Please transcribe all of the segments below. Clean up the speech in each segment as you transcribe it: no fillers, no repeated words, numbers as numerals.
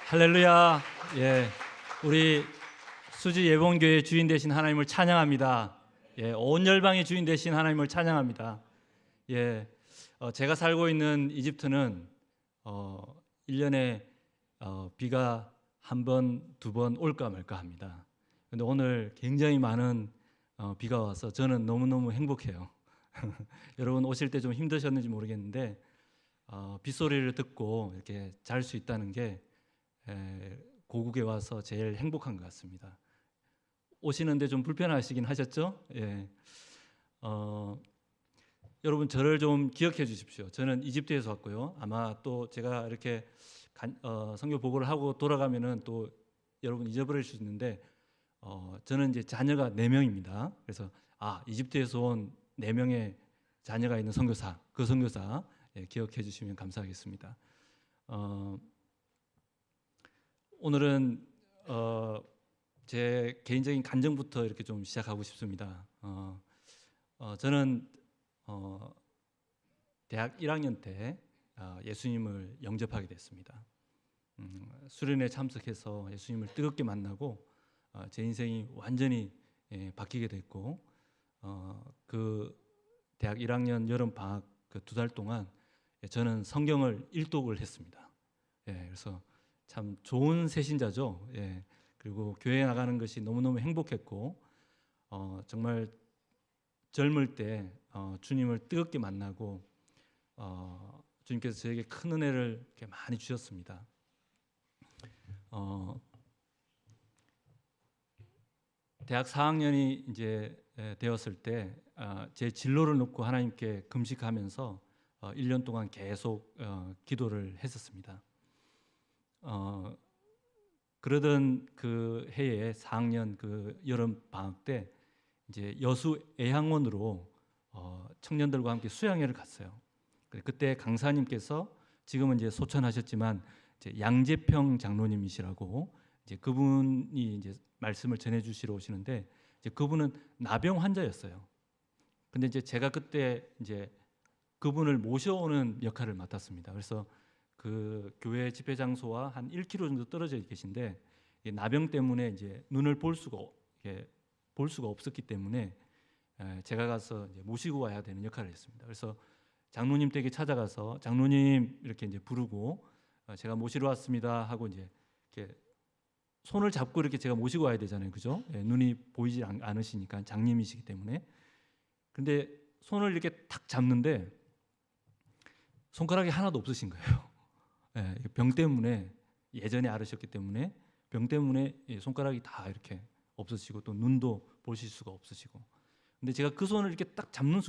할렐루야. 예, 우리 수지 예봉교회 주인 되신 하나님을 찬양합니다. 예, 온 열방의 주인 되신 하나님을 찬양합니다. 예, 제가 살고 있는 이집트는 1년에 비가 한 번, 두 번 올까 말까 합니다. 근데 오늘 굉장히 많은 비가 와서 저는 너무너무 행복해요. 여러분 오실 때 좀 힘드셨는지 모르겠는데 빗소리를 듣고 이렇게 잘 수 있다는 게 고국에 와서 제일 행복한 것 같습니다. 오시는데 좀 불편하시긴 하셨죠? 예. 여러분 저를 좀 기억해 주십시오. 저는 이집트에서 왔고요. 아마 또 제가 이렇게 선교 보고를 하고 돌아가면은 또 여러분 잊어버릴 수 있는데 저는 이제 자녀가 4명입니다. 그래서 이집트에서 온 4명의 자녀가 있는 선교사, 그 선교사 기억해 주시면 감사하겠습니다. 오늘은 제 개인적인 간증부터 이렇게 좀 시작하고 싶습니다. 저는 대학 1학년 때 예수님을 영접하게 됐습니다. 수련회에 참석해서 예수님을 뜨겁게 만나고 제 인생이 완전히 바뀌게 됐고 그 대학 1학년 여름 방학 그 2달 동안 저는 성경을 일독을 했습니다. 그래서 참 좋은 새신자죠. 그리고 교회 나가는 것이 너무너무 행복했고 정말 젊을 때 주님을 뜨겁게 만나고 주님께서 저에게 큰 은혜를 이렇게 많이 주셨습니다. 대학 4학년이 이제 되었을 때 제 진로를 놓고 하나님께 금식하면서 1년 동안 계속 기도를 했었습니다. 그러던 그 해에 4학년 그 여름 방학 때 이제 여수 애향원으로 청년들과 함께 수양회를 갔어요. 그때 강사님께서 지금은 이제 소천하셨지만 이제 양재평 장로님이시라고 이제 그분이 이제 말씀을 전해주시러 오시는데 이제 그분은 나병 환자였어요. 근데 이제 제가 그때 이제 그분을 모셔오는 역할을 맡았습니다. 그래서 그 교회 집회 장소와 한 1km 정도 떨어져 계신데 나병 때문에 이제 눈을 볼 수가 없었기 때문에 제가 가서 이제 모시고 와야 되는 역할을 했습니다. 그래서 장로님 댁에 찾아가서 장로님 이렇게 이제 부르고 제가 모시러 왔습니다 하고 이제 이렇게 손을 잡고 이렇게 제가 모시고 와야 되잖아요, 그죠? 눈이 보이지 않으시니까 장님이시기 때문에. 근데 손을 이렇게 탁 잡는데 손가락이 하나도 없으신 거예요. 병 때문에 예전에 앓으셨기 때문에 병 때문에 손가락이 다 이렇게 없으시고 또 눈도 보실 수가 없으시고. 근데 제가 그 손을 이렇게 딱 잡는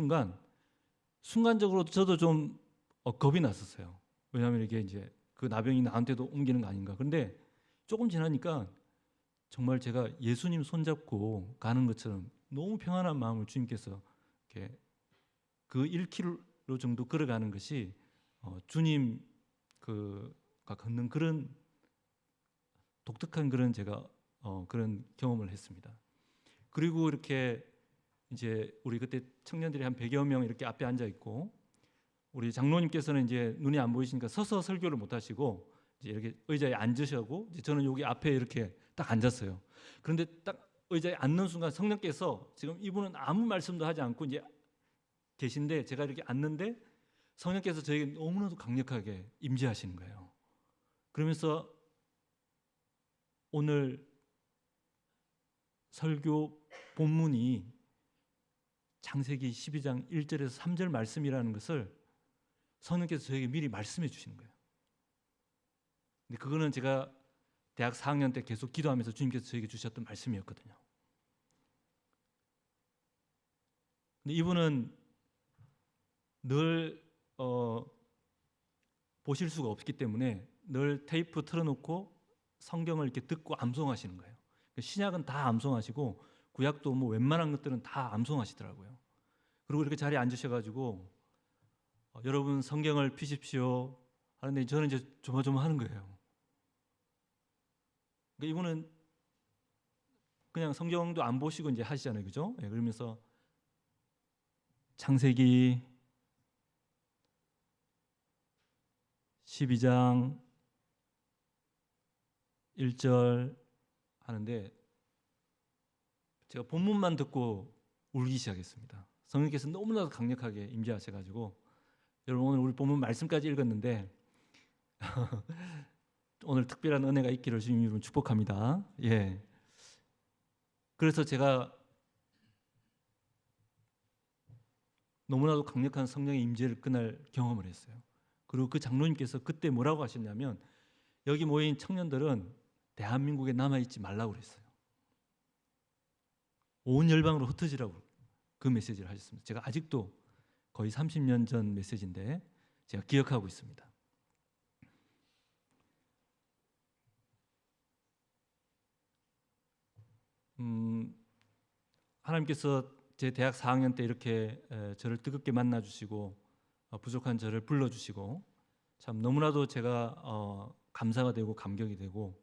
순간적으로 저도 좀 겁이 났었어요. 왜냐하면 이게 이제 그 나병이 나한테도 옮기는 거 아닌가. 근데 조금 지나니까 정말 제가 예수님 손잡고 가는 것처럼 너무 평안한 마음을 주님께서 이렇게 그 1km 정도 걸어가는 것이 주님 그가 걷는 그런 독특한 그런 제가 그런 경험을 했습니다. 그리고 이렇게 이제 우리 그때 청년들이 한 100여 명 이렇게 앞에 앉아 있고 우리 장로님께서는 이제 눈이 안 보이시니까 서서 설교를 못 하시고 이제 이렇게 의자에 앉으셔고 이제 저는 여기 앞에 이렇게 딱 앉았어요. 그런데 딱 의자에 앉는 순간 성령께서 지금 이분은 아무 말씀도 하지 않고 이제 계신데 제가 이렇게 앉는데 성령께서 저에게 너무나도 강력하게 임재하시는 거예요. 그러면서 오늘 설교 본문이 창세기 12장 1절에서 3절 말씀이라는 것을 성령께서 저에게 미리 말씀해 주시는 거예요. 근데 그거는 제가 대학 4학년 때 계속 기도하면서 주님께서 저에게 주셨던 말씀이었거든요. 근데 이분은 늘 보실 수가 없기 때문에 늘 테이프 틀어놓고 성경을 이렇게 듣고 암송하시는 거예요. 신약은 다 암송하시고 구약도 뭐 웬만한 것들은 다 암송하시더라고요. 그리고 이렇게 자리에 앉으셔가지고 여러분 성경을 펴십시오 하는데 저는 이제 조마조마하는 거예요. 그러니까 이분은 그냥 성경도 안 보시고 이제 하시잖아요, 그죠? 그러면서 창세기 12장 1절 하는데 제가 본문만 듣고 울기 시작했습니다. 성령께서 너무나도 강력하게 임재하셔가지고 여러분 오늘 우리 본문 말씀까지 읽었는데 오늘 특별한 은혜가 있기를 주님 이름으로 축복합니다. 예. 그래서 제가 너무나도 강력한 성령의 임재를 그날 경험을 했어요. 그리고 그 장로님께서 그때 뭐라고 하셨냐면 여기 모인 청년들은 대한민국에 남아있지 말라고 그랬어요. 온 열방으로 흩어지라고 그 메시지를 하셨습니다. 제가 아직도 거의 30년 전 메시지인데 제가 기억하고 있습니다. 하나님께서 제 대학 4학년 때 이렇게 저를 뜨겁게 만나주시고 부족한 저를 불러주시고 참 너무나도 제가 감사가 되고 감격이 되고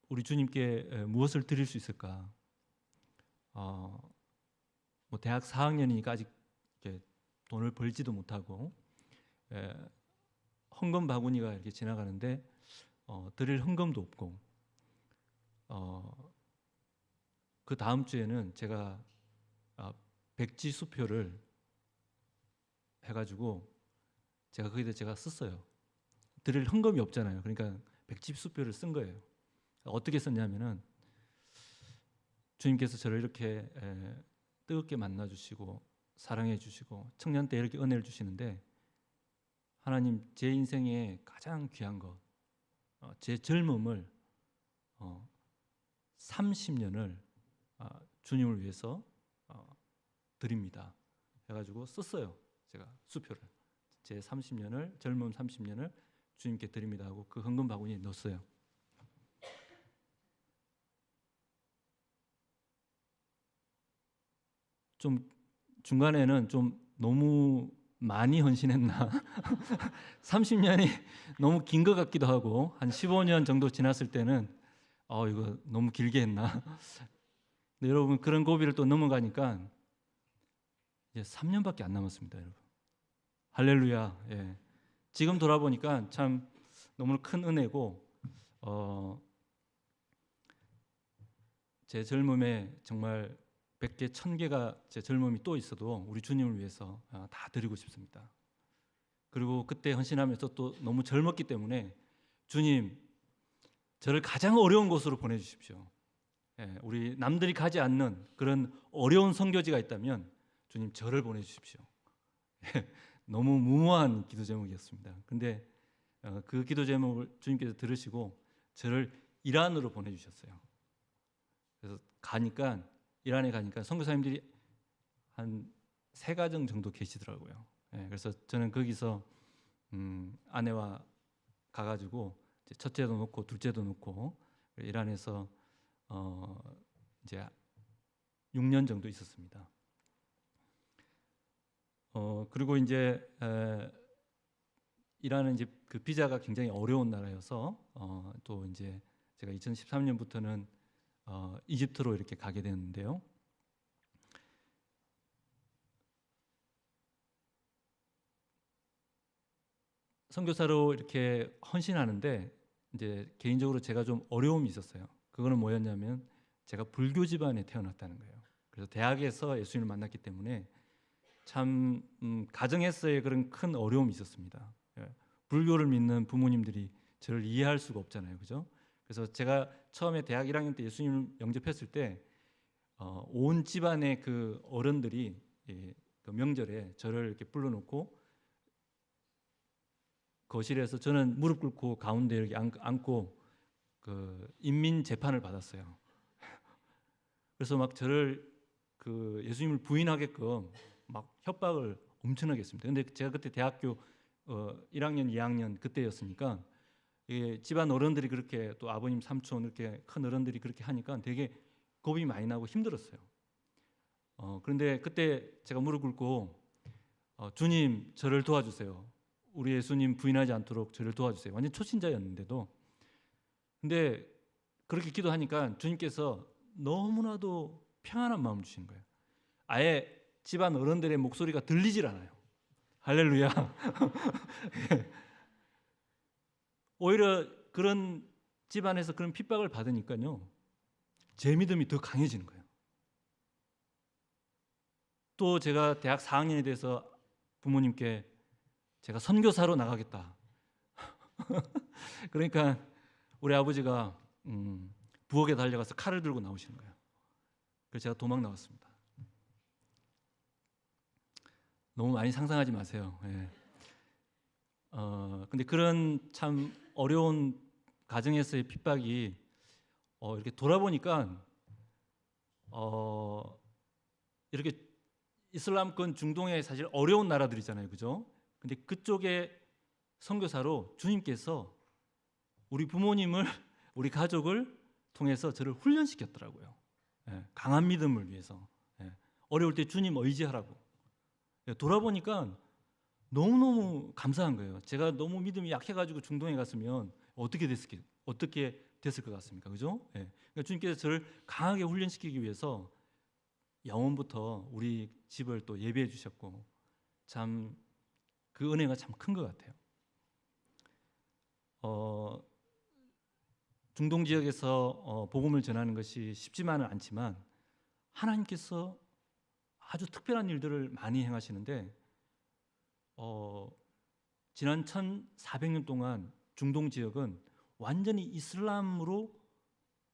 우리 주님께 무엇을 드릴 수 있을까? 뭐 대학 4학년이니까 아직 이렇게 돈을 벌지도 못하고 헌금 바구니가 이렇게 지나가는데 드릴 헌금도 없고 그 다음 주에는 제가 백지 수표를 해가지고 제가 거기다 제가 썼어요. 드릴 헌금이 없잖아요. 그러니까 백지 수표를 쓴 거예요. 어떻게 썼냐면은 주님께서 저를 이렇게 뜨겁게 만나주시고 사랑해주시고 청년 때 이렇게 은혜를 주시는데 하나님 제 인생에 가장 귀한 것, 제 젊음을 30년을 주님을 위해서 드립니다. 해가지고 썼어요. 제가 수표를 제 30년을 젊음 30년을 주님께 드립니다 하고 그 헌금 바구니에 넣었어요. 좀 중간에는 좀 너무 많이 헌신했나 30년이 너무 긴 것 같기도 하고 한 15년 정도 지났을 때는 이거 너무 길게 했나 근데 여러분 그런 고비를 또 넘어가니까 이제 3년밖에 안 남았습니다. 여러분 할렐루야. 예. 지금 돌아보니까 참 너무 큰 은혜고 제 젊음에 정말 100개, 1000개가 제 젊음이 또 있어도 우리 주님을 위해서 다 드리고 싶습니다. 그리고 그때 헌신하면서 또 너무 젊었기 때문에 주님 저를 가장 어려운 곳으로 보내주십시오. 우리 남들이 가지 않는 그런 어려운 선교지가 있다면 주님 저를 보내주십시오. 너무 무모한 기도 제목이었습니다. 근데 그 기도 제목을 주님께서 들으시고 저를 이란으로 보내주셨어요. 그래서 이란에 가니까 선교사님들이 한 3가정 정도 계시더라고요. 그래서 저는 거기서 아내와 가가지고 첫째도 놓고 둘째도 놓고 이란에서 이제 6년 정도 있었습니다. 그리고 이제 이란은 이제 그 비자가 굉장히 어려운 나라여서 또 이제 제가 2013년부터는 이집트로 이렇게 가게 되는데요. 선교사로 이렇게 헌신하는데 이제 개인적으로 제가 좀 어려움이 있었어요. 그거는 뭐였냐면 제가 불교 집안에 태어났다는 거예요. 그래서 대학에서 예수님을 만났기 때문에 참 가정에서의 그런 큰 어려움이 있었습니다. 불교를 믿는 부모님들이 저를 이해할 수가 없잖아요, 그죠? 그래서 제가 처음에 대학 1학년 때 예수님을 영접했을 때 온 집안의 그 어른들이 그 명절에 저를 이렇게 불러놓고 거실에서 저는 무릎 꿇고 가운데 이렇게 앉고 그 인민 재판을 받았어요. 그래서 막 저를 그 예수님을 부인하게끔 막 협박을 엄청나게 했습니다. 근데 제가 그때 대학교 1학년, 2학년 그때였으니까 집안 어른들이 그렇게 또 아버님, 삼촌 이렇게 큰 어른들이 그렇게 하니까 되게 겁이 많이 나고 힘들었어요. 그런데 그때 제가 무릎 꿇고 주님 저를 도와주세요. 우리 예수님 부인하지 않도록 저를 도와주세요. 완전 초신자였는데도 근데 그렇게 기도하니까 주님께서 너무나도 평안한 마음을 주신 거예요. 아예 집안 어른들의 목소리가 들리질 않아요. 할렐루야. 오히려 그런 집안에서 그런 핍박을 받으니까요, 제 믿음이 더 강해지는 거예요. 또 제가 대학 4학년이 돼서 부모님께 제가 선교사로 나가겠다. 그러니까 우리 아버지가 부엌에 달려가서 칼을 들고 나오시는 거예요. 그래서 제가 도망 나왔습니다. 너무 많이 상상하지 마세요. 예. 근데 그런 참 어려운 가정에서의 핍박이 이렇게 돌아보니까 이렇게 이슬람권 중동에 사실 어려운 나라들이잖아요, 그죠? 근데 그쪽에 선교사로 주님께서 우리 부모님을 우리 가족을 통해서 저를 훈련시켰더라고요. 예, 강한 믿음을 위해서. 예, 어려울 때 주님 의지하라고. 예, 돌아보니까 너무너무 감사한 거예요. 제가 너무 믿음이 약해가지고 중동에 갔으면 어떻게 됐을 것 같습니까? 그죠? 예. 그러니까 주님께서 저를 강하게 훈련시키기 위해서 영원부터 우리 집을 또 예배해 주셨고, 참 그 은혜가 참 큰 것 같아요. 중동 지역에서 복음을 전하는 것이 쉽지만은 않지만 하나님께서 아주 특별한 일들을 많이 행하시는데, 지난 1400년 동안 중동 지역은 완전히 이슬람으로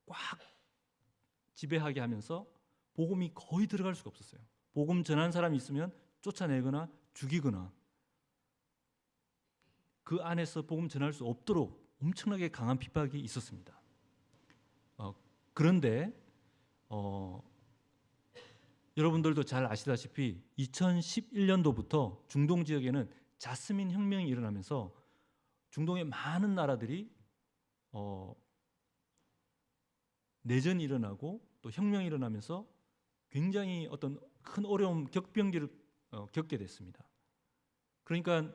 꽉 지배하게 하면서 복음이 거의 들어갈 수가 없었어요. 복음 전하는 사람이 있으면 쫓아내거나 죽이거나, 그 안에서 복음 전할 수 없도록 엄청나게 강한 핍박이 있었습니다. 그런데 여러분들도 잘 아시다시피 2011년도부터 중동 지역에는 자스민 혁명이 일어나면서 중동의 많은 나라들이 내전이 일어나고 또 혁명이 일어나면서 굉장히 어떤 큰 어려움, 격변기를 겪게 됐습니다. 그러니까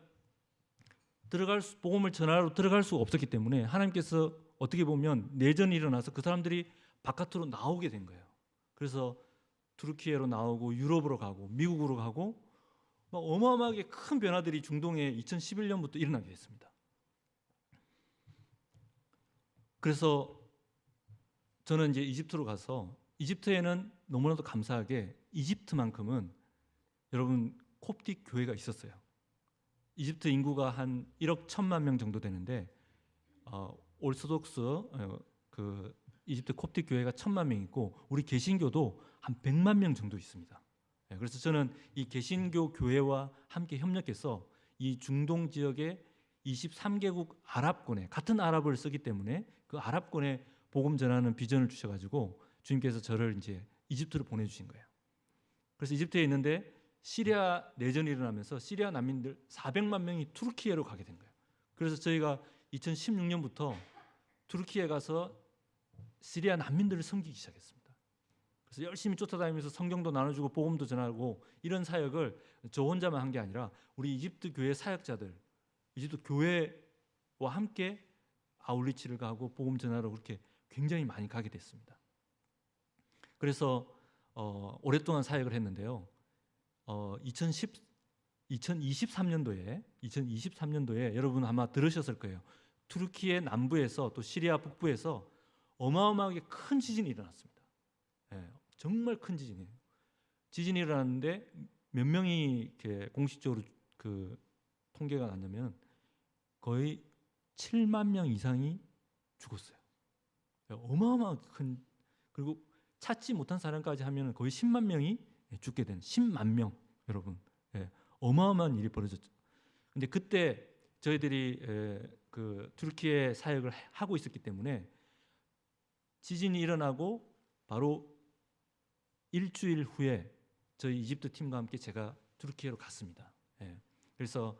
복음을 전하러 들어갈 수가 없었기 때문에 하나님께서 어떻게 보면 내전이 일어나서 그 사람들이 바깥으로 나오게 된 거예요. 그래서 투르키예로 나오고 유럽으로 가고 미국으로 가고 막 어마어마하게 큰 변화들이 중동에 2011년부터 일어나게 됐습니다. 그래서 저는 이제 이집트로 가서, 이집트에는 너무나도 감사하게 이집트만큼은 여러분 콥틱 교회가 있었어요. 이집트 인구가 한 1억 1천만 명 정도 되는데 올소독스 그 이집트 콥틱 교회가 1천만 명 있고 우리 개신교도 한 100만 명 정도 있습니다. 그래서 저는 이 개신교 교회와 함께 협력해서 이 중동 지역의 23개국 아랍권에, 같은 아랍을 쓰기 때문에 그 아랍권에 복음 전하는 비전을 주셔가지고 주님께서 저를 이제 이집트로 보내주신 거예요. 그래서 이집트에 있는데 시리아 내전이 일어나면서 시리아 난민들 400만 명이 투르키예로 가게 된 거예요. 그래서 저희가 2016년부터 투르키예 가서 시리아 난민들을 섬기기 시작했습니다. 그래서 열심히 쫓아다니면서 성경도 나눠주고 복음도 전하고, 이런 사역을 저 혼자만 한 게 아니라 우리 이집트 교회 사역자들, 이집트 교회와 함께 아울리치를 가고 복음 전하러 그렇게 굉장히 많이 가게 됐습니다. 그래서 오랫동안 사역을 했는데요. 2023년도에 여러분 아마 들으셨을 거예요. 투르키의 남부에서 또 시리아 북부에서 어마어마하게 큰 지진이 일어났습니다. 정말 큰 지진이에요. 지진이 일어났는데 몇 명이 이렇게 공식적으로 그 통계가 났냐면 거의 7만 명 이상이 죽었어요. 어마어마하게 큰, 그리고 찾지 못한 사람까지 하면 거의 10만 명이 죽게 되는, 10만 명, 여러분, 어마어마한 일이 벌어졌죠. 근데 그때 저희들이 그 투르키에 사역을 하고 있었기 때문에 지진이 일어나고 바로 일주일 후에 저희 이집트 팀과 함께 제가 투르키예로 갔습니다. 그래서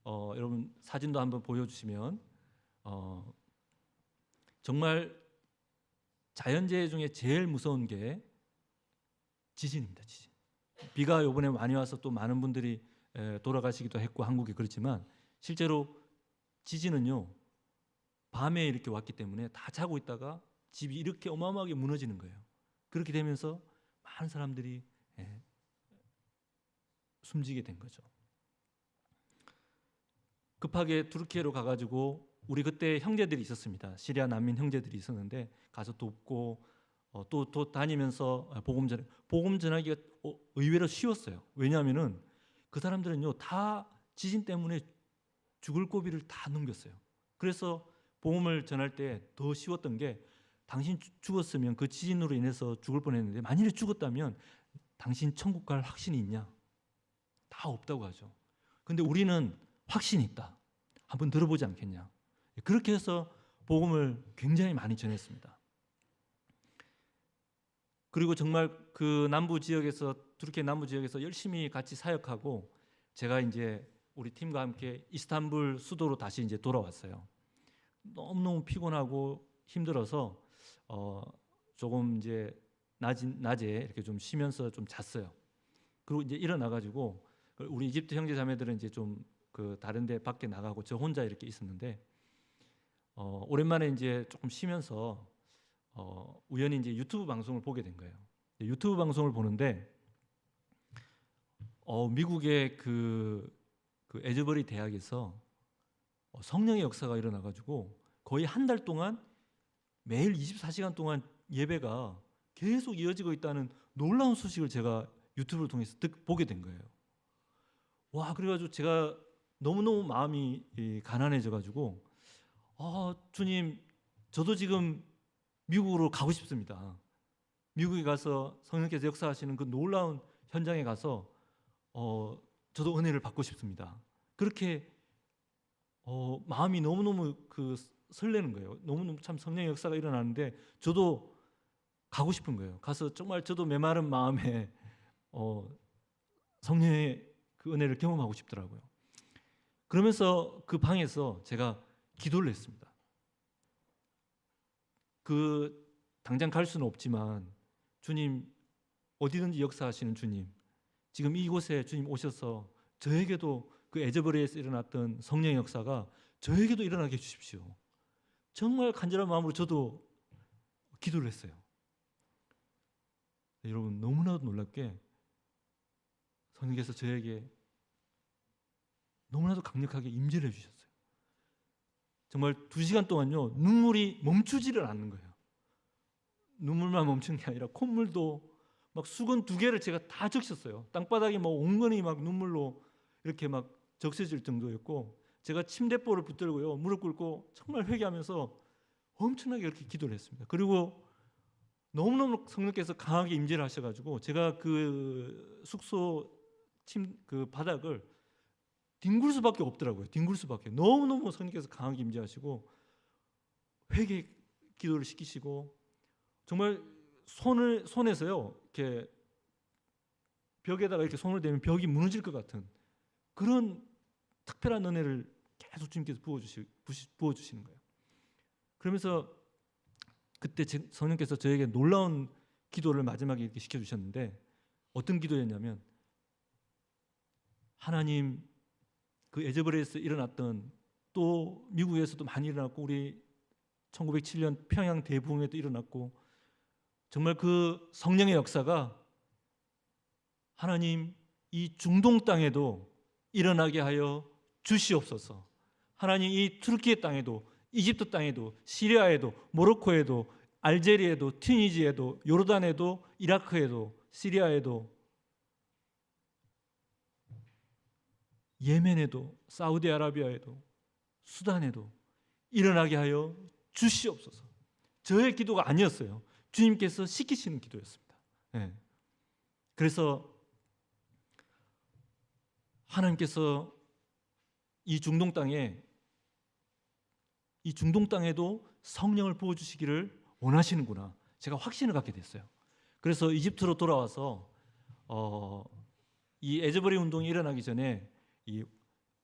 여러분 사진도 한번 보여주시면 정말 자연재해 중에 제일 무서운 게 지진입니다. 지진. 비가 이번에 많이 와서 또 많은 분들이 돌아가시기도 했고 한국이 그렇지만, 실제로 지진은요 밤에 이렇게 왔기 때문에 다 자고 있다가 집이 이렇게 어마어마하게 무너지는 거예요. 그렇게 되면서 많은 사람들이 숨지게 된 거죠. 급하게 투르키예로 가가지고 우리 그때 형제들이 있었습니다. 시리아 난민 형제들이 있었는데 가서 돕고 또 다니면서 복음 전하기가 의외로 쉬웠어요. 왜냐하면은 그 사람들은요 다 지진 때문에 죽을 고비를 다 넘겼어요. 그래서 복음을 전할 때 더 쉬웠던 게 당신 죽었으면 그 지진으로 인해서 죽을 뻔했는데 만일에 죽었다면 당신 천국 갈 확신이 있냐? 다 없다고 하죠. 근데 우리는 확신이 있다. 한번 들어보지 않겠냐? 그렇게 해서 복음을 굉장히 많이 전했습니다. 그리고 정말 그 남부 지역에서 투르키 남부 지역에서 열심히 같이 사역하고 제가 이제 우리 팀과 함께 이스탄불 수도로 다시 이제 돌아왔어요. 너무너무 피곤하고 힘들어서 조금 이제 낮에 이렇게 좀 쉬면서 좀 잤어요. 그리고 이제 일어나 가지고 우리 이집트 형제 자매들은 이제 좀 그 다른 데 밖에 나가고 저 혼자 이렇게 있었는데 오랜만에 이제 조금 쉬면서 우연히 이제 유튜브 방송을 보게 된 거예요. 유튜브 방송을 보는데 미국의 그 에즈버리 대학에서 성령의 역사가 일어나 가지고 거의 한 달 동안 매일 24시간 동안 예배가 계속 이어지고 있다는 놀라운 소식을 제가 유튜브를 통해서 보게 된 거예요. 와, 그래가지고 제가 너무너무 마음이 가난해져가지고 주님, 저도 지금 미국으로 가고 싶습니다. 미국에 가서 성령께서 역사하시는 그 놀라운 현장에 가서 저도 은혜를 받고 싶습니다. 그렇게 마음이 너무너무 설레는 거예요. 너무너무 참 성령의 역사가 일어나는데 저도 가고 싶은 거예요. 가서 정말 저도 메마른 마음에 성령의 그 은혜를 경험하고 싶더라고요. 그러면서 그 방에서 제가 기도를 했습니다. 당장 갈 수는 없지만 주님, 어디든지 역사하시는 주님, 지금 이곳에 주님 오셔서 저에게도 그 에즈버리에서 일어났던 성령의 역사가 저에게도 일어나게 해주십시오. 정말 간절한 마음으로 저도 기도를 했어요. 여러분, 너무나도 놀랍게 성령께서 저에게 너무나도 강력하게 임재를 해주셨어요. 정말 2시간 동안요 눈물이 멈추지를 않는 거예요. 눈물만 멈춘 게 아니라 콧물도 막 수건 2개를 제가 다 적셨어요. 땅바닥에 막 옹건이 막 눈물로 이렇게 막 적셔질 정도였고, 제가 침대볼을 붙들고요 무릎 꿇고 정말 회개하면서 엄청나게 이렇게 기도를 했습니다. 그리고 너무너무 성령께서 강하게 임재를 하셔가지고 제가 그 숙소 그 바닥을 뒹굴 수밖에 없더라고요. 뒹굴 수밖에. 너무너무 성령께서 강하게 임재하시고 회개 기도를 시키시고 정말 손에서요 이렇게 벽에다가 이렇게 손을 대면 벽이 무너질 것 같은 그런 특별한 은혜를 계속 주님께서 부어주시는 거예요. 그러면서 그때 성령께서 저에게 놀라운 기도를 마지막에 이렇게 시켜주셨는데, 어떤 기도였냐면, 하나님, 그 에즈버리에서 일어났던, 또 미국에서도 많이 일어났고 우리 1907년 평양 대부흥에도 일어났고, 정말 그 성령의 역사가 하나님 이 중동 땅에도 일어나게 하여 주시옵소서. 하나님 이 투르키의 땅에도, 이집트 땅에도, 시리아에도, 모로코에도, 알제리에도, 튀니지에도, 요르단에도, 이라크에도, 시리아에도, 예멘에도, 사우디아라비아에도, 수단에도 일어나게 하여 주시옵소서. 저의 기도가 아니었어요. 주님께서 시키시는 기도였습니다. 네. 그래서 하나님께서 이 중동 땅에도 성령을 부어주시기를 원하시는구나, 제가 확신을 갖게 됐어요. 그래서 이집트로 돌아와서 이 에즈버리 운동이 일어나기 전에 이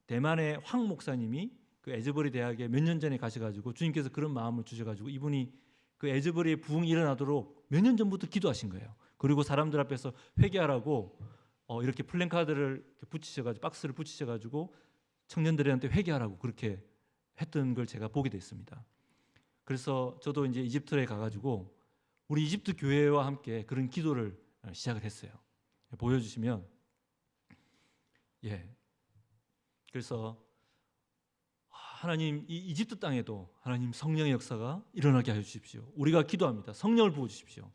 대만의 황 목사님이 그 에즈버리 대학에 몇 년 전에 가셔가지고 주님께서 그런 마음을 주셔가지고 이분이 그 에즈버리의 부흥이 일어나도록 몇 년 전부터 기도하신 거예요. 그리고 사람들 앞에서 회개하라고 이렇게 플랜카드를 붙이셔가지고 박스를 붙이셔가지고 청년들한테 회개하라고 그렇게 했던 걸 제가 보게 됐습니다. 그래서 저도 이제 이집트에 가가지고 우리 이집트 교회와 함께 그런 기도를 시작을 했어요. 보여주시면, 그래서 하나님 이 이집트 땅에도 하나님 성령의 역사가 일어나게 하여 주십시오. 우리가 기도합니다. 성령을 부어 주십시오.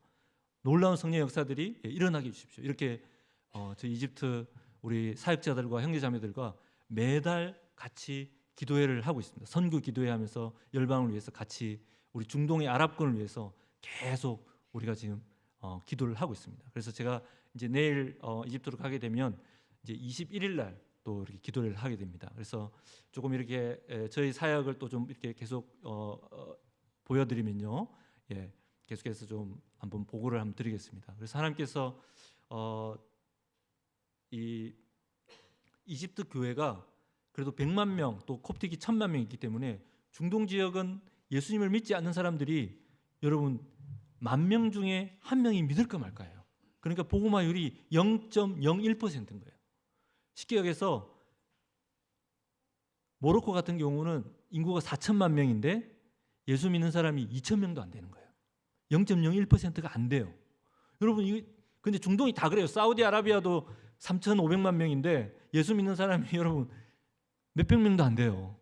놀라운 성령의 역사들이 일어나게 해 주십시오. 이렇게 저희 이집트 우리 사역자들과 형제자매들과 매달 같이 기도회를 하고 있습니다. 선교 기도회 하면서 열방을 위해서 같이 우리 중동의 아랍권을 위해서 계속 우리가 지금 기도를 하고 있습니다. 그래서 제가 이제 내일 이집트로 가게 되면 이제 21일 날 또 이렇게 기도를 하게 됩니다. 그래서 조금 이렇게 저희 사역을 또 좀 이렇게 계속 보여드리면요, 예, 계속해서 좀 한번 보고를 한번 드리겠습니다. 그래서 하나님께서 이 이집트 교회가 그래도 100만 명 또 콥틱이 1000만 명 있기 때문에 중동 지역은 예수님을 믿지 않는 사람들이 여러분 10,000명 중에 한 명이 믿을까 말까예요. 그러니까 복음화율이 0.01%인 거예요. 쉽게 얘기해서 모로코 같은 경우는 인구가 4천만 명인데 예수 믿는 사람이 2,000명도 안 되는 거예요. 0.01%가 안 돼요. 여러분 이거 근데 중동이 다 그래요. 사우디아라비아도 3,500만 명인데 예수 믿는 사람이 여러분 몇백 명도 안 돼요.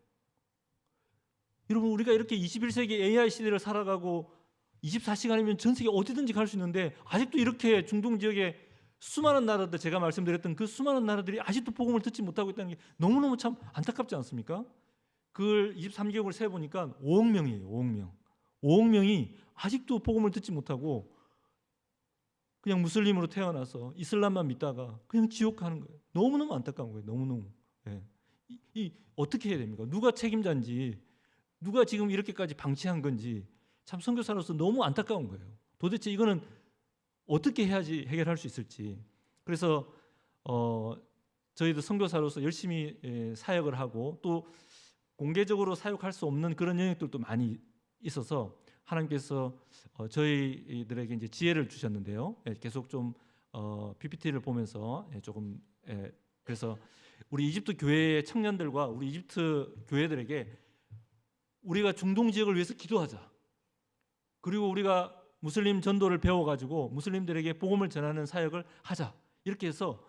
여러분 우리가 이렇게 21세기 AI 시대를 살아가고 24시간이면 전 세계 어디든지 갈 수 있는데 아직도 이렇게 중동 지역에 수많은 나라들 제가 말씀드렸던 그 수많은 나라들이 아직도 복음을 듣지 못하고 있다는 게 너무너무 참 안타깝지 않습니까? 그걸 23개국을 세보니까 5억 명이에요. 5억 명. 5억 명이 아직도 복음을 듣지 못하고 그냥 무슬림으로 태어나서 이슬람만 믿다가 그냥 지옥 가는 거예요. 너무너무 안타까운 거예요. 너무너무. 예. 어떻게 해야 됩니까? 누가 책임자인지 누가 지금 이렇게까지 방치한 건지 참 선교사로서 너무 안타까운 거예요. 도대체 이거는 어떻게 해야지 해결할 수 있을지. 그래서 저희도 선교사로서 열심히 사역을 하고 또 공개적으로 사역할 수 없는 그런 영역들도 많이 있어서 하나님께서 저희들에게 이제 지혜를 주셨는데요. 계속 좀 PPT를 보면서 조금 그래서 우리 이집트 교회의 청년들과 우리 이집트 교회들에게 우리가 중동 지역을 위해서 기도하자. 그리고 우리가 무슬림 전도를 배워가지고 무슬림들에게 복음을 전하는 사역을 하자. 이렇게 해서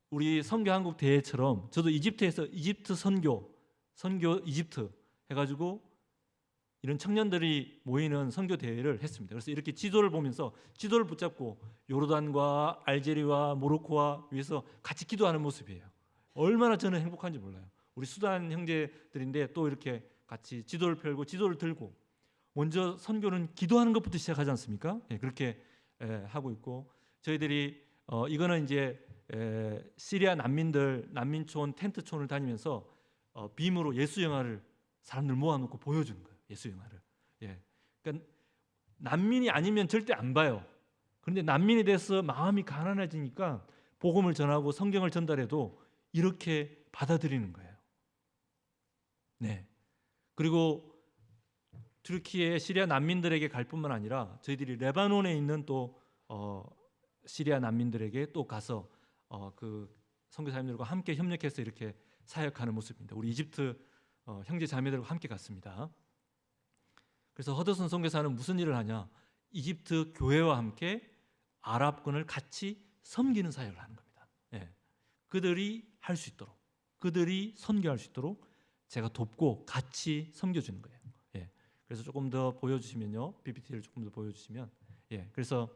우리 선교 한국 대회처럼 저도 이집트에서 이집트 선교 이집트 해가지고 이런 청년들이 모이는 선교 대회를 했습니다. 그래서 이렇게 지도를 보면서 지도를 붙잡고 요르단과 알제리와 모로코와 위해서 같이 기도하는 모습이에요. 얼마나 저는 행복한지 몰라요. 우리 수단 형제들인데 또 이렇게 같이 지도를 펴고 지도를 들고 먼저 선교는 기도하는 것부터 시작하지 않습니까? 그렇게 하고 있고 저희들이 이거는 이제 시리아 난민들 난민촌 텐트촌을 다니면서 빔으로 예수 영화를 사람들 모아놓고 보여주는 거예요. 예수 영화를. 그러니까 난민이 아니면 절대 안 봐요. 그런데 난민이 돼서 마음이 가난해지니까 복음을 전하고 성경을 전달해도 이렇게 받아들이는 거예요. 네. 그리고 튀르키예 시리아 난민들에게 갈 뿐만 아니라 저희들이 레바논에 있는 또 시리아 난민들에게 또 가서 그 선교사님들과 함께 협력해서 이렇게 사역하는 모습입니다. 우리 이집트 형제 자매들과 함께 갔습니다. 그래서 허드슨 선교사는 무슨 일을 하냐? 이집트 교회와 함께 아랍권을 같이 섬기는 사역을 하는 겁니다. 그들이 할 수 있도록, 그들이 선교할 수 있도록 제가 돕고 같이 섬겨주는 거예요. 그래서 조금 더 보여주시면요, PPT를 조금 더 보여주시면, 그래서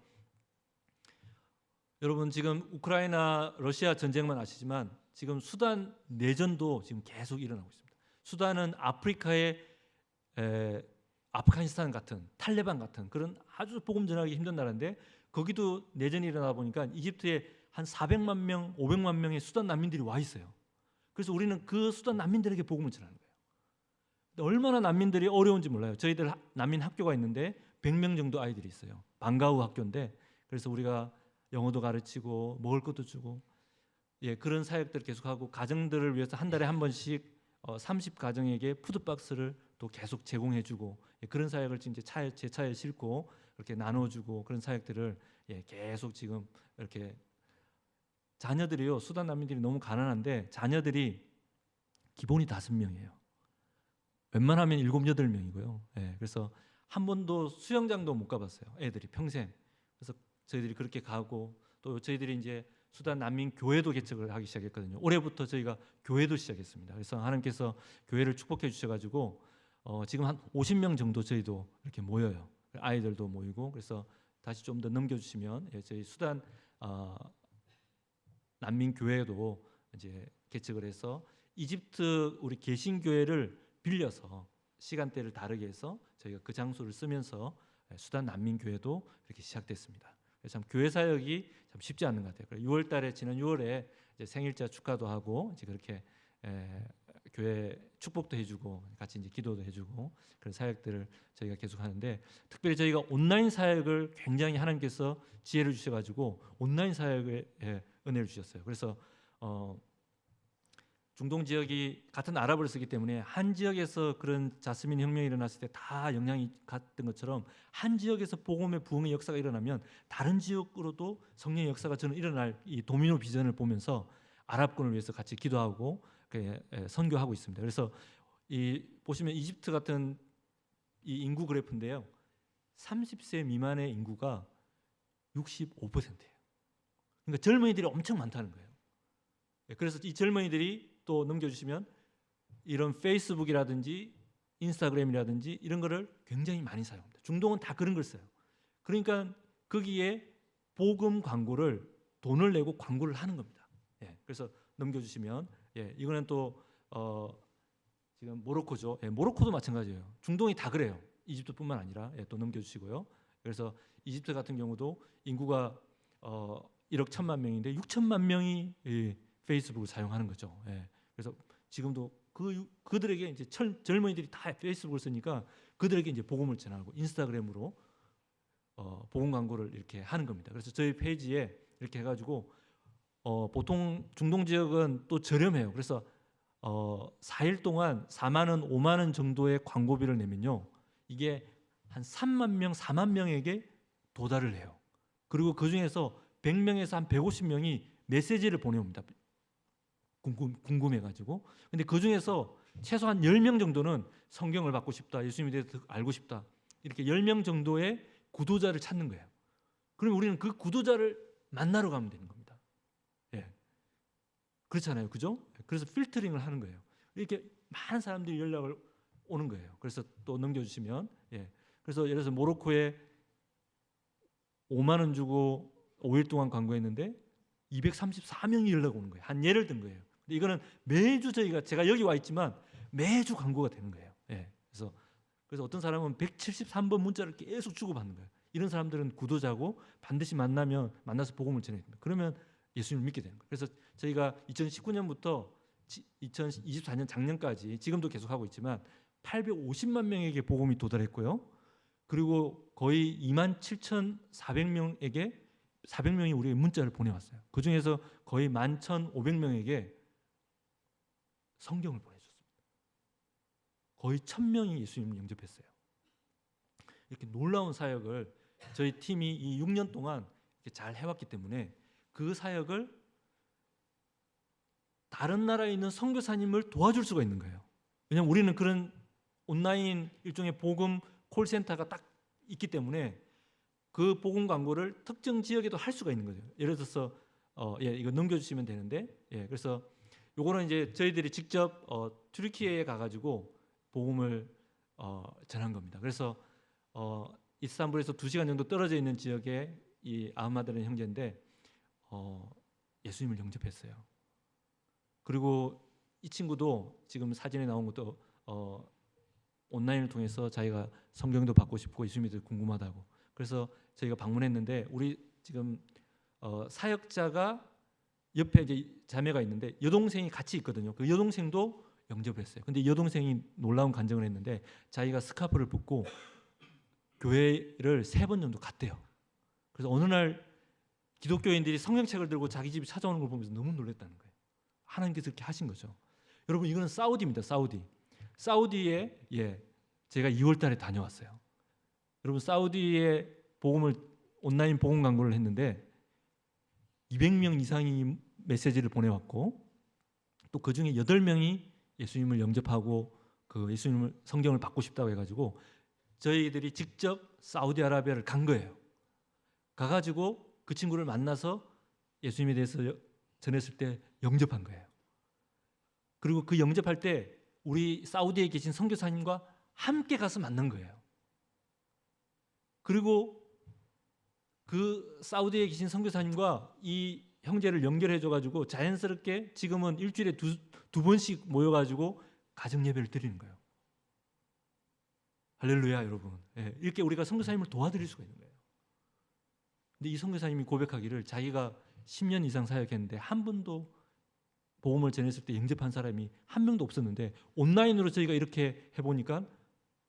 여러분 지금 우크라이나 러시아 전쟁만 아시지만 지금 수단 내전도 지금 계속 일어나고 있습니다. 수단은 아프리카의 아프가니스탄 같은 탈레반 같은 그런 아주 복음 전하기 힘든 나라인데 거기도 내전이 일어나다 보니까 이집트에 한 400만 명, 500만 명의 수단 난민들이 와 있어요. 그래서 우리는 그 수단 난민들에게 복음을 전하는 거예요. 얼마나 난민들이 어려운지 몰라요. 저희들 난민 학교가 있는데 100명 정도 아이들이 있어요. 방과후 학교인데 그래서 우리가 영어도 가르치고 먹을 것도 주고 그런 사역들을 계속하고 가정들을 위해서 한 달에 한 번씩 30가정에게 푸드박스를 또 계속 제공해주고 그런 사역을 지금 제 차에 싣고 이렇게 나눠주고 그런 사역들을 계속 지금 이렇게 자녀들이요 수단 난민들이 너무 가난한데 자녀들이 기본이 5명이에요. 웬만하면 7, 8명이고요. 그래서 한 번도 수영장도 못 가봤어요. 애들이 평생. 그래서 저희들이 그렇게 가고 또 저희들이 이제 수단 난민 교회도 개척을 하기 시작했거든요. 올해부터 저희가 교회도 시작했습니다. 그래서 하나님께서 교회를 축복해 주셔가지고 지금 한 50명 정도 저희도 이렇게 모여요. 아이들도 모이고. 그래서 다시 좀 더 넘겨주시면, 예, 저희 수단 난민 교회도 이제 개척을 해서 이집트 우리 개신교회를 빌려서 시간대를 다르게 해서 저희가 그 장소를 쓰면서 수단 난민 교회도 이렇게 시작됐습니다. 그래서 참 교회 사역이 참 쉽지 않은 것 같아요. 6월달에 지난 6월에 이제 생일자 축하도 하고 이제 그렇게 교회 축복도 해주고 같이 이제 기도도 해주고 그런 사역들을 저희가 계속 하는데, 특별히 저희가 온라인 사역을 굉장히 하나님께서 지혜를 주셔가지고 온라인 사역에 은혜를 주셨어요. 그래서 중동 지역이 같은 아랍어를 쓰기 때문에 한 지역에서 그런 자스민 혁명이 일어났을 때 다 영향이 갔던 것처럼 한 지역에서 복음의 부흥의 역사가 일어나면 다른 지역으로도 성령의 역사가 저는 일어날 이 도미노 비전을 보면서 아랍권을 위해서 같이 기도하고 선교하고 있습니다. 그래서 이 보시면 이집트 같은 이 인구 그래프인데요, 30세 미만의 인구가 65%예요. 그러니까 젊은이들이 엄청 많다는 거예요. 그래서 이 젊은이들이 또 넘겨주시면 이런 페이스북이라든지 인스타그램이라든지 이런 거를 굉장히 많이 사용합니다. 중동은 다 그런 걸 써요. 그러니까 거기에 복음 광고를 돈을 내고 광고를 하는 겁니다. 예, 그래서 넘겨주시면, 예, 이거는 또 지금 모로코죠. 예, 모로코도 마찬가지예요. 중동이 다 그래요. 이집트뿐만 아니라. 예, 또 넘겨주시고요. 그래서 이집트 같은 경우도 인구가 1억 1천만 명인데 6천만 명이 페이스북을 사용하는 거죠. 예, 그래서 지금도 그들에게 이제 젊은이들이 다 페이스북을 쓰니까 그들에게 이제 복음을 전하고 인스타그램으로 복음 광고를 이렇게 하는 겁니다. 그래서 저희 페이지에 이렇게 해가지고 보통 중동 지역은 또 저렴해요. 그래서 4일 동안 4만 원, 5만 원 정도의 광고비를 내면요, 이게 한 3만 명, 4만 명에게 도달을 해요. 그리고 그 중에서 100명에서 한 150명이 메시지를 보내옵니다. 궁금해가지고. 근데 그 중에서 최소한 10명 정도는 성경을 받고 싶다, 예수님에 대해서 알고 싶다, 이렇게 10명 정도의 구도자를 찾는 거예요. 그러면 우리는 그 구도자를 만나러 가면 되는 겁니다. 예, 그렇잖아요, 그죠? 그래서 필터링을 하는 거예요. 이렇게 많은 사람들이 연락을 오는 거예요. 그래서 또 넘겨주시면, 예, 그래서 예를 들어서 모로코에 5만 원 주고 5일 동안 광고했는데 234명이 연락 오는 거예요. 한 예를 든 거예요. 근데 이거는 매주 제가 여기 와 있지만 매주 광고가 되는 거예요. 예, 그래서 어떤 사람은 173번 문자를 계속 주고받는 거예요. 이런 사람들은 구도자고 반드시 만나서 복음을 전해야 됩니다. 그러면 예수님을 믿게 되는 거예요. 그래서 저희가 2019년부터 2024년 작년까지 지금도 계속 하고 있지만 850만 명에게 복음이 도달했고요. 그리고 거의 27,400명에게 400명이 우리에게 문자를 보내왔어요. 그 중에서 거의 11,500명에게 성경을 보내줬습니다. 거의 1,000명이 예수님을 영접했어요. 이렇게 놀라운 사역을 저희 팀이 이 6년 동안 이렇게 잘 해왔기 때문에 그 사역을 다른 나라에 있는 선교사님을 도와줄 수가 있는 거예요. 왜냐하면 우리는 그런 온라인 일종의 복음 콜센터가 딱 있기 때문에 그 복음 광고를 특정 지역에도 할 수가 있는 거죠. 예를 들어서 이거 넘겨주시면 되는데, 예, 그래서 요거는 이제 저희들이 직접 튀르키예에 가가지고 복음을 전한 겁니다. 그래서 이스탄불에서 2시간 정도 떨어져 있는 지역에 이 아흐마드라는 형제인데 예수님을 영접했어요. 그리고 이 친구도 지금 사진에 나온 것도 온라인을 통해서 자기가 성경도 받고 싶고 예수님에 대해서 궁금하다고. 그래서 저희가 방문했는데 우리 지금 사역자가 옆에 이제 자매가 있는데 여동생이 같이 있거든요. 그 여동생도 영접했어요. 근데 여동생이 놀라운 간증을 했는데 자기가 스카프를 붙고 교회를 3번 정도 갔대요. 그래서 어느 날 기독교인들이 성경책을 들고 자기 집에 찾아오는 걸 보면서 너무 놀랐다는 거예요. 하나님께서 그렇게 하신 거죠. 여러분, 이거는 사우디입니다. 사우디에 제가 2월 달에 다녀왔어요. 여러분, 사우디에 온라인 복음 광고를 했는데 200명 이상이 메시지를 보내왔고 또 그 중에 8명이 예수님을 영접하고 그 예수님을 성경을 받고 싶다고 해가지고 저희들이 직접 사우디아라비아를 간 거예요. 가가지고 그 친구를 만나서 예수님에 대해서 전했을 때 영접한 거예요. 그리고 그 영접할 때 우리 사우디에 계신 선교사님과 함께 가서 만난 거예요. 그리고 그 사우디에 계신 선교사님과 이 형제를 연결해 줘가지고 자연스럽게 지금은 일주일에 두 번씩 모여가지고 가정 예배를 드리는 거예요. 할렐루야 여러분. 예, 이렇게 우리가 선교사님을 도와드릴 수가 있는 거예요. 근데 이 선교사님이 고백하기를 자기가 10년 이상 사역했는데 한 번도 복음을 전했을 때 영접한 사람이 한 명도 없었는데 온라인으로 저희가 이렇게 해보니까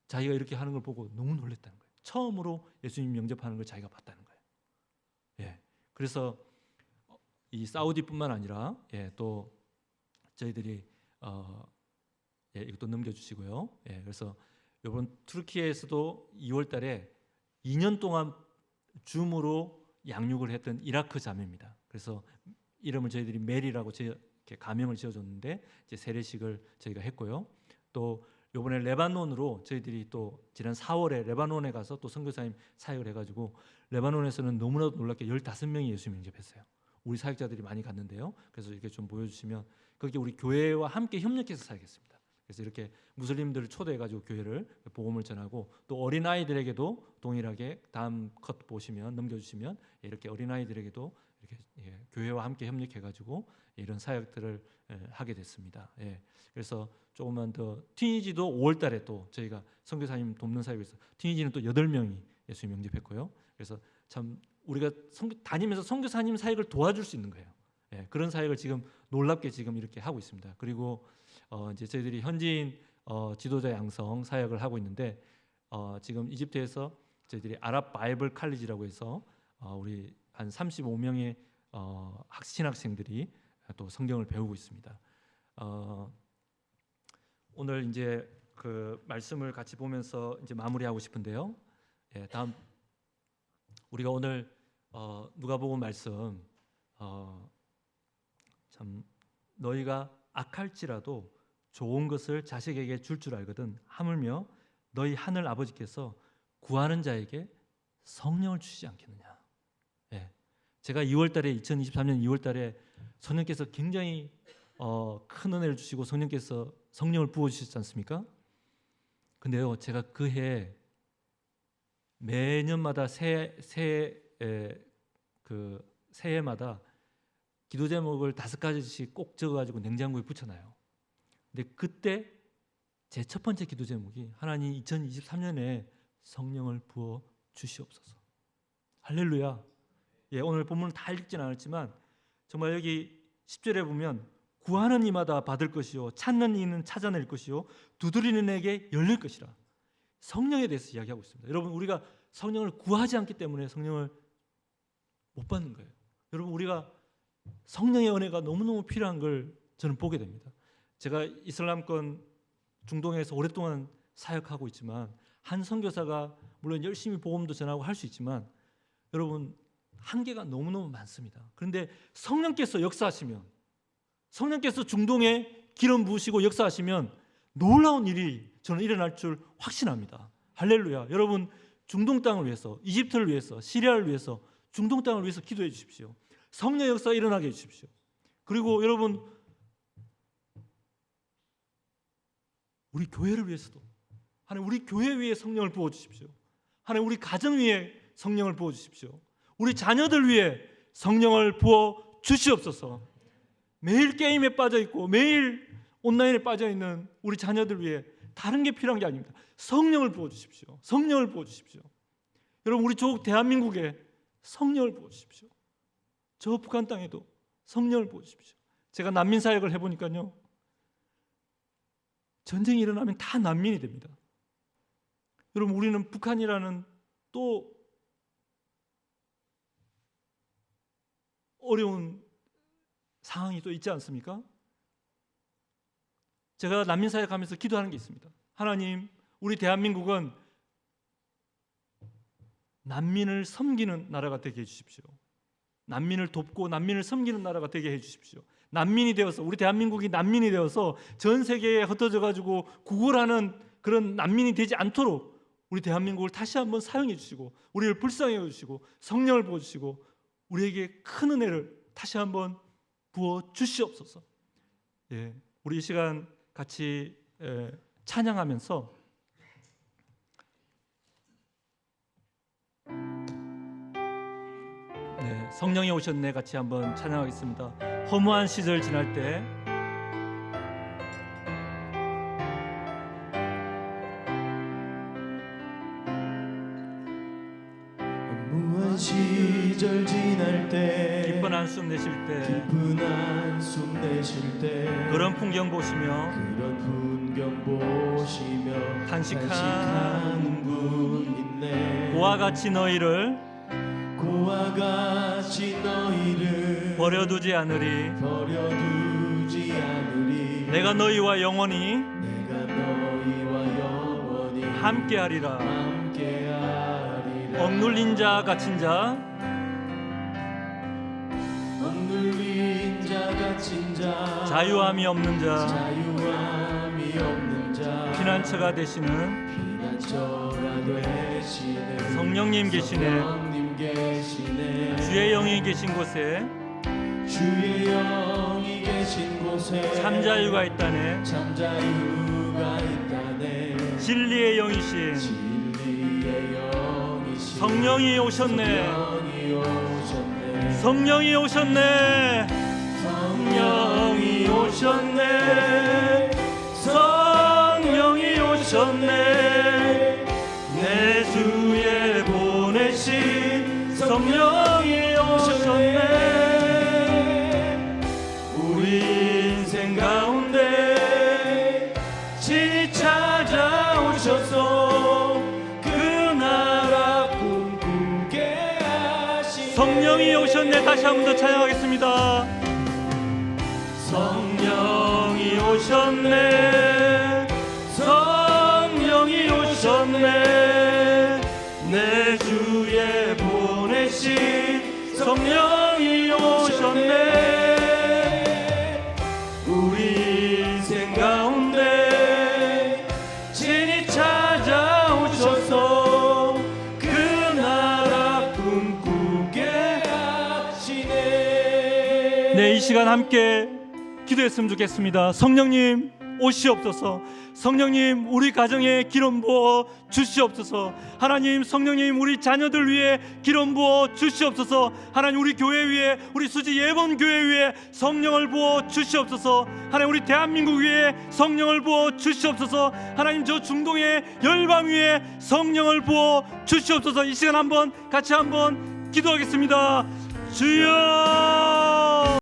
자기가 이렇게 하는 걸 보고 너무 놀랐다는 거예요. 처음으로 예수님 영접하는 걸 자기가 봤다는 거예요. 예, 그래서 이 사우디뿐만 아니라 또 저희들이 이것도 넘겨주시고요. 그래서 이번 투르키에서도 2월달에 2년 동안 줌으로 양육을 했던 이라크 자매입니다. 그래서 이름을 저희들이 메리라고 이렇게 가명을 지어줬는데 이제 세례식을 저희가 했고요. 또 이번에 레바논으로 저희들이 또 지난 4월에 레바논에 가서 또 선교사님 사역을 해가지고 레바논에서는 너무나도 놀랍게 15명이 예수님 영접했어요. 우리 사역자들이 많이 갔는데요. 그래서 이렇게 좀 보여주시면 거기 우리 교회와 함께 협력해서 사역했습니다. 그래서 이렇게 무슬림들을 초대해가지고 교회를 복음을 전하고 또 어린아이들에게도 동일하게 다음 컷 보시면 넘겨주시면 이렇게 어린아이들에게도 이렇게 교회와 함께 협력해가지고 이런 사역들을 하게 됐습니다. 그래서 조금만 더 티니지도 5월달에 또 저희가 선교사님 돕는 사역에서 티니지는 또 8명이 예수님 영접했고요. 그래서 참 우리가 다니면서 선교사님 사역을 도와줄 수 있는 거예요. 그런 사역을 지금 놀랍게 지금 이렇게 하고 있습니다. 그리고 이제 저희들이 현지인 지도자 양성 사역을 하고 있는데 지금 이집트에서 저희들이 아랍 바이블 칼리지라고 해서 우리 한 35명의 신학생들이 또 성경을 배우고 있습니다. 오늘 이제 그 말씀을 같이 보면서 이제 마무리하고 싶은데요. 다음 우리가 오늘 누가복음 말씀 참 너희가 악할지라도 좋은 것을 자식에게 줄 알거든 하물며 너희 하늘 아버지께서 구하는 자에게 성령을 주시지 않겠느냐. 제가 2023년 2월달에 성령께서 굉장히 큰 은혜를 주시고 성령께서 성령을 부어주셨지 않습니까? 근데요 제가 그해 매년마다 새해마다 기도 제목을 5가지씩 꼭 적어가지고 냉장고에 붙여놔요. 근데 그때 제 첫 번째 기도 제목이 하나님 2023년에 성령을 부어 주시옵소서. 할렐루야. 오늘 본문을 다 읽지는 않았지만 정말 여기 10절에 보면 구하는 이마다 받을 것이요 찾는 이는 찾아낼 것이요 두드리는 에게 열릴 것이라. 성령에 대해서 이야기하고 있습니다. 여러분 우리가 성령을 구하지 않기 때문에 성령을 못 받는 거예요. 여러분 우리가 성령의 은혜가 너무너무 필요한 걸 저는 보게 됩니다. 제가 이슬람권 중동에서 오랫동안 사역하고 있지만 한 선교사가 물론 열심히 복음도 전하고 할 수 있지만 여러분 한계가 너무너무 많습니다. 그런데 성령께서 역사하시면 성령께서 중동에 기름 부으시고 역사하시면 놀라운 일이 저는 일어날 줄 확신합니다. 할렐루야. 여러분 중동 땅을 위해서 이집트를 위해서 시리아를 위해서 중동 땅을 위해서 기도해 주십시오. 성령 역사가 일어나게 해 주십시오. 그리고 여러분 우리 교회를 위해서도 하나님 우리 교회 위에 성령을 부어 주십시오. 하나님 우리 가정 위에 성령을 부어 주십시오. 우리 자녀들 위해 성령을 부어 주시옵소서. 매일 게임에 빠져 있고 매일 온라인에 빠져 있는 우리 자녀들 위해 다른 게 필요한 게 아닙니다. 성령을 부어 주십시오. 성령을 부어 주십시오. 여러분 우리 조국 대한민국에 성령을 부어 주십시오. 저 북한 땅에도 성령을 부어 주십시오. 제가 난민 사역을 해보니까요 전쟁이 일어나면 다 난민이 됩니다. 여러분 우리는 북한이라는 또 어려운 상황이 또 있지 않습니까? 제가 난민 사역하면서 기도하는 게 있습니다. 하나님, 우리 대한민국은 난민을 섬기는 나라가 되게 해주십시오. 난민을 돕고 난민을 섬기는 나라가 되게 해주십시오. 난민이 되어서 우리 대한민국이 난민이 되어서 전 세계에 흩어져 가지고 구걸하는 그런 난민이 되지 않도록 우리 대한민국을 다시 한번 사용해 주시고 우리를 불쌍히 여겨 주시고 성령을 부어 주시고 우리에게 큰 은혜를 다시 한번 부어 주시옵소서. 예, 우리 이 시간 같이 찬양하면서 성령이 오셨네 같이 한번 찬양하겠습니다. 허무한 시절 지날 때 허무한 시절 지날 때 기쁜 한숨 내쉴 때 기쁜 한숨 내쉴 때 그런 풍경 보시며 그런 풍경 보시며 탄식하는 분 있네. 고와 같이 너희를 버려두지 않으리. 내가 너희와 영원히 함께하리라. 억눌린 자 갇힌 자 자유함이 없는 자 피난처가 되시는 성령님 계시네. 주의 영이 계신 곳에 참자유가 있다네. 진리의 영이신 성령이 오셨네. 성령이 오셨네. 성령이 오셨네. 성령이 오셨네. 내 주에 보내신 성령이 오셨네. 우리 인생 가운데 친히 찾아오셔서 그 나라 꿈꾸게 하시네. 성령이 오셨네. 다시 한 번 더 찬양하겠습니다. 성령이 오셨네. 성령이 오셨네. 내 주에 보내신 성령이 오셨네. 우리 인생 가운데 친히 찾아오셔서 그 나라 꿈꾸게 하시네. 네, 이 시간 함께 기도했으면 좋겠습니다. 성령님 오시옵소서. 성령님 우리 가정에 기름 부어 주시옵소서. 하나님, 성령님 우리 자녀들 위해 기름 부어 주시옵소서. 하나님, 우리 교회 위에, 우리 수지 예번 교회 위에 성령을 부어 주시옵소서. 하나님, 우리 대한민국 위에 성령을 부어 주시옵소서. 하나님, 저 중동의 열방 위에 성령을 부어 주시옵소서. 이 시간 한번 같이 한번 기도하겠습니다. 주여